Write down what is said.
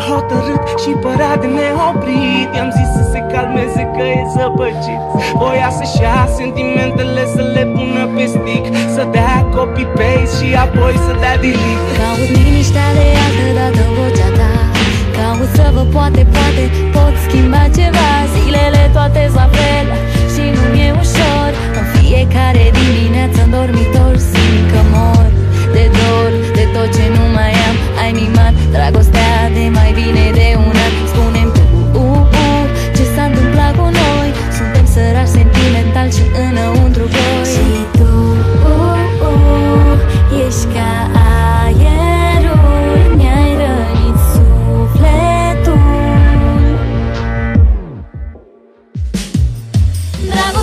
hotărât și părea de neoprit. I-am zis să se calmeze că e zăpăcit. Voia să-și ia sentimentele, să le pună pe stick, să dea copy-paste și apoi să dea delete. Caut liniștea de altă dată în vocea ta. Caut să vă poate pot schimba ceva. Zilele toate-s la fel și nu-mi e ușor. În fiecare dimineață în dormitor simt că mor de dor, de tot ce nu mai am. Ai mimat dragostea de mai bine de un an. Spune-mi tu, ce s-a întâmplat cu noi? Suntem sărași sentimental și înăuntru goi. Și tu, ești ca aerul, mi-ai rănit sufletul. Bravo!